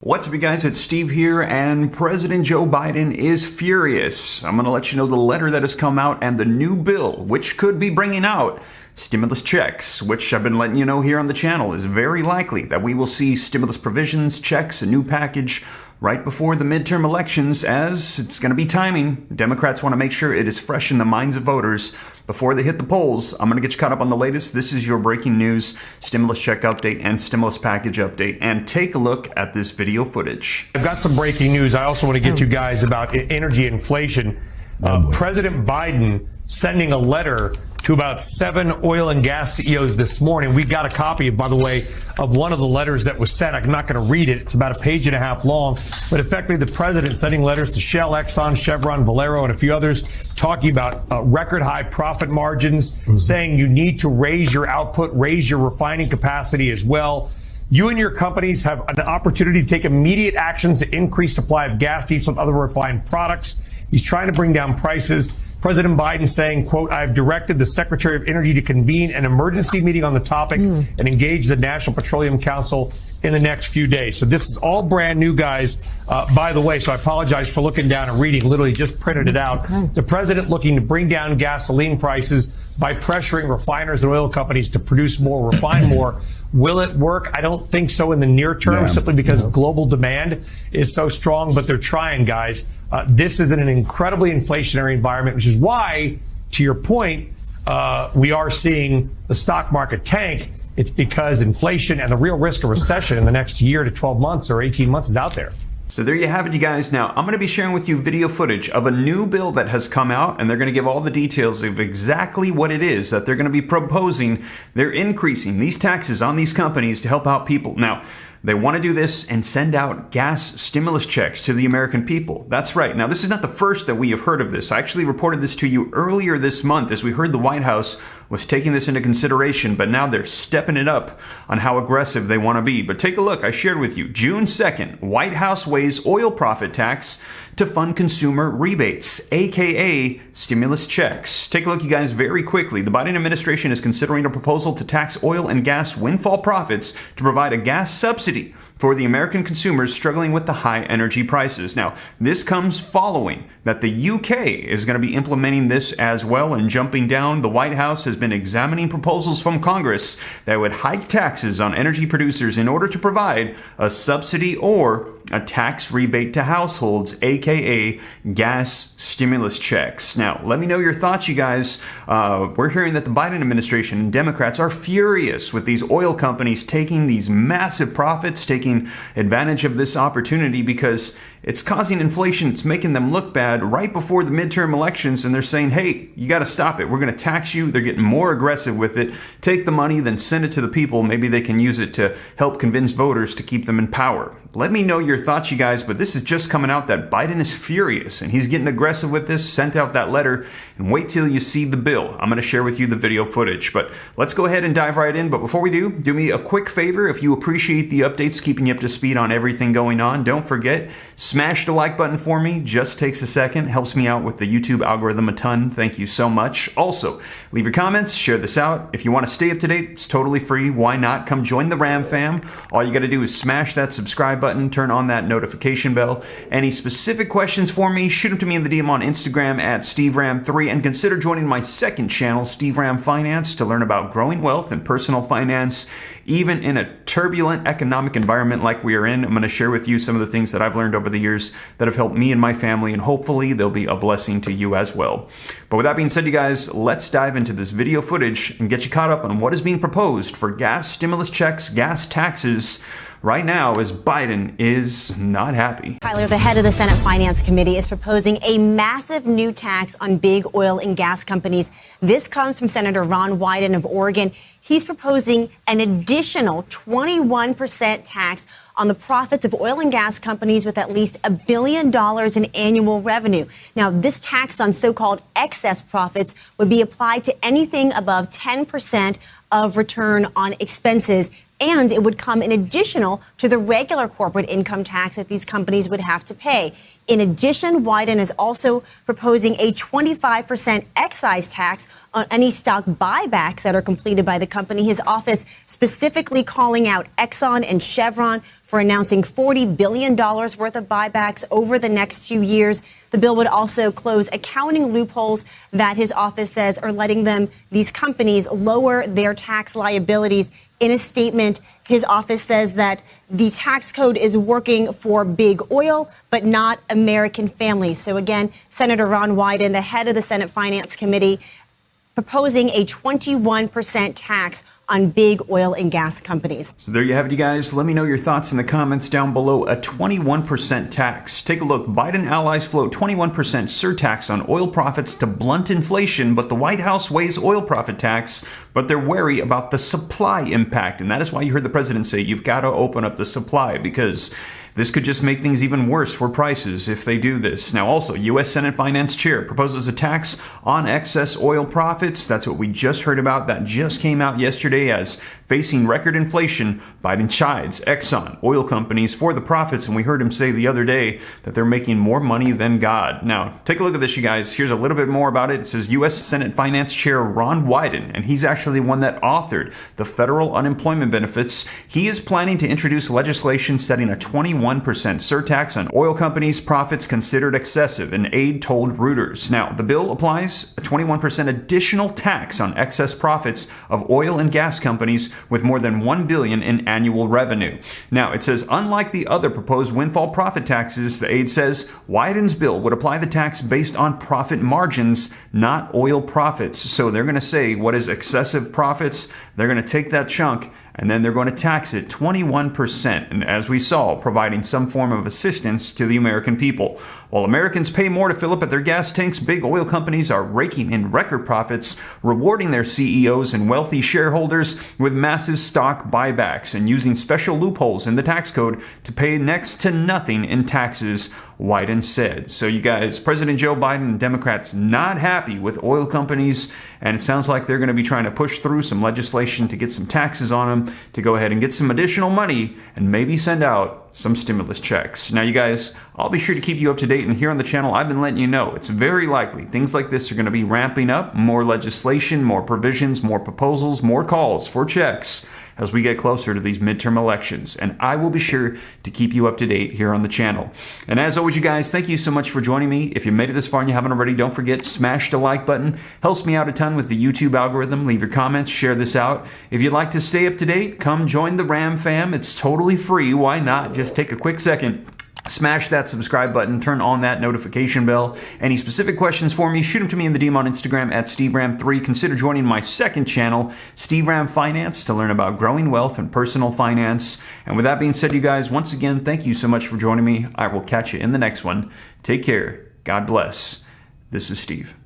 What's up, you guys? It's Steve here, and President Joe Biden is furious. I'm going to let you know the letter that has come out and the new bill, which could be bringing out stimulus checks, which I've been letting you know here on the channel is very likely that we will see stimulus provisions, checks, a new package right before the midterm elections, as it's going to be timing. Democrats want to make sure it is fresh in the minds of voters before they hit the polls. I'm going to get you caught up on the latest. This is your breaking news, stimulus check update and stimulus package update. And take a look at this video footage. I've got some breaking news. I also want to get you guys about energy inflation. President Biden sending a letter to about 7 oil and gas CEOs this morning. We got a copy, by the way, of one of the letters that was sent. I'm not going to read it. It's about a page and a half long. But effectively, the president sending letters to Shell, Exxon, Chevron, Valero, and a few others talking about record high profit margins, saying you need to raise your output, raise your refining capacity as well. You and your companies have an opportunity to take immediate actions to increase supply of gas, diesel, and other refined products. He's trying to bring down prices. President Biden saying, quote, "I've directed the Secretary of Energy to convene an emergency meeting on the topic and engage the National Petroleum Council in the next few days." So this is all brand new, guys, by the way, so I apologize for looking down and reading. Literally just printed it out. The president looking to bring down gasoline prices by pressuring refiners and oil companies to produce more, refine more. Will it work? I don't think so in the near term, simply because global demand is so strong, but they're trying, guys. This is in an incredibly inflationary environment, which is why, to your point, we are seeing the stock market tank. It's because inflation and the real risk of recession in the next year to 12 months or 18 months is out there. So there you have it, you guys. Now, I'm going to be sharing with you video footage of a new bill that has come out, and they're going to give all the details of exactly what it is that they're going to be proposing. They're increasing these taxes on these companies to help out people. Now, they want to do this and send out gas stimulus checks to the American people. That's right. Now, this is not the first that we have heard of this. I actually reported this to you earlier this month as we heard the White House was taking this into consideration, but now they're stepping it up on how aggressive they want to be. But take a look. I shared with you June 2nd, White House weighs oil profit tax to fund consumer rebates, aka stimulus checks. Take a look, you guys, very quickly. The Biden administration is considering a proposal to tax oil and gas windfall profits to provide a gas subsidy for the American consumers struggling with the high energy prices. Now, this comes following that the UK is going to be implementing this as well and jumping down. The White House has been examining proposals from Congress that would hike taxes on energy producers in order to provide a subsidy or a tax rebate to households, aka gas stimulus checks. Now, let me know your thoughts, you guys. We're hearing that the Biden administration and Democrats are furious with these oil companies taking these massive profits, taking advantage of this opportunity because it's causing inflation. It's making them look bad right before the midterm elections, and they're saying, hey, you got to stop it. We're going to tax you. They're getting more aggressive with it. Take the money, then send it to the people. Maybe they can use it to help convince voters to keep them in power. Let me know your thoughts, you guys, but this is just coming out that Biden is furious and he's getting aggressive with this, sent out that letter, and wait till you see the bill. I'm going to share with you the video footage, but let's go ahead and dive right in. But before we do me a quick favor. If you appreciate the updates, keeping you up to speed on everything going on, don't forget, smash the like button for me. Just takes a second. Helps me out with the YouTube algorithm a ton. Thank you so much. Also, leave your comments, share this out. If you want to stay up to date, it's totally free. Why not? Come join the Ram fam. All you got to do is smash that subscribe button, turn on that notification bell. Any specific questions for me, shoot them to me in the DM on Instagram at SteveRam3, and consider joining my second channel, Steve Ram Finance, to learn about growing wealth and personal finance, even in a turbulent economic environment like we are in. I'm going to share with you some of the things that I've learned over the years that have helped me and my family, and hopefully they'll be a blessing to you as well. But with that being said, you guys, let's dive into this video footage and get you caught up on what is being proposed for gas stimulus checks, gas taxes, right now, as Biden is not happy. Tyler, the head of the Senate Finance Committee, is proposing a massive new tax on big oil and gas companies. This comes from Senator Ron Wyden of Oregon. He's proposing an additional 21% tax on the profits of oil and gas companies with at least $1 billion in annual revenue. Now, this tax on so-called excess profits would be applied to anything above 10% of return on expenses and it would come in additional to the regular corporate income tax that these companies would have to pay. In addition, Wyden is also proposing a 25% excise tax on any stock buybacks that are completed by the company. His office specifically calling out Exxon and Chevron for announcing $40 billion worth of buybacks over the next 2 years. The bill would also close accounting loopholes that his office says are letting these companies lower their tax liabilities. In a statement, his office says that the tax code is working for big oil, but not American families. So again, Senator Ron Wyden, the head of the Senate Finance Committee, proposing a 21% tax on big oil and gas companies. So there you have it, you guys. Let me know your thoughts in the comments down below. A 21% tax. Take a look. Biden allies float 21% surtax on oil profits to blunt inflation, but the White House weighs oil profit tax, but they're wary about the supply impact. And that is why you heard the president say you've got to open up the supply, because this could just make things even worse for prices if they do this. Now, also, U.S. Senate Finance Chair proposes a tax on excess oil profits. That's what we just heard about. That just came out yesterday. As facing record inflation, Biden chides Exxon, oil companies, for the profits. And we heard him say the other day that they're making more money than God. Now, take a look at this, you guys. Here's a little bit more about it. It says U.S. Senate Finance Chair Ron Wyden, and he's actually the one that authored the federal unemployment benefits. He is planning to introduce legislation setting a 21% surtax on oil companies' profits considered excessive, an aide told Reuters. Now, the bill applies a 21% additional tax on excess profits of oil and gas companies with more than $1 billion in annual revenue. Now, it says, unlike the other proposed windfall profit taxes, the aide says Wyden's bill would apply the tax based on profit margins, not oil profits. So they're going to say what is excessive profits, they're going to take that chunk, and then they're going to tax it 21%, and as we saw, providing some form of assistance to the American people. While Americans pay more to fill up at their gas tanks, big oil companies are raking in record profits, rewarding their CEOs and wealthy shareholders with massive stock buybacks and using special loopholes in the tax code to pay next to nothing in taxes, Wyden said. So you guys, President Joe Biden and Democrats not happy with oil companies, and it sounds like they're going to be trying to push through some legislation to get some taxes on them, to go ahead and get some additional money and maybe send out some stimulus checks. Now, you guys, I'll be sure to keep you up to date, and here on the channel, I've been letting you know it's very likely things like this are going to be ramping up. More legislation, more provisions, more proposals, more calls for checks as we get closer to these midterm elections, and I will be sure to keep you up to date here on the channel. And as always, you guys, thank you so much for joining me. If you made it this far and you haven't already, don't forget, smash the like button. Helps me out a ton with the YouTube algorithm. Leave your comments, share this out. If you'd like to stay up to date, come join the Ram fam. It's totally free. Why not? Just take a quick second. Smash that subscribe button, turn on that notification bell. Any specific questions for me, shoot them to me in the DM on Instagram at SteveRam3. Consider joining my second channel, Steve Ram Finance, to learn about growing wealth and personal finance. And with that being said, you guys, once again, thank you so much for joining me. I will catch you in the next one. Take care. God bless. This is Steve.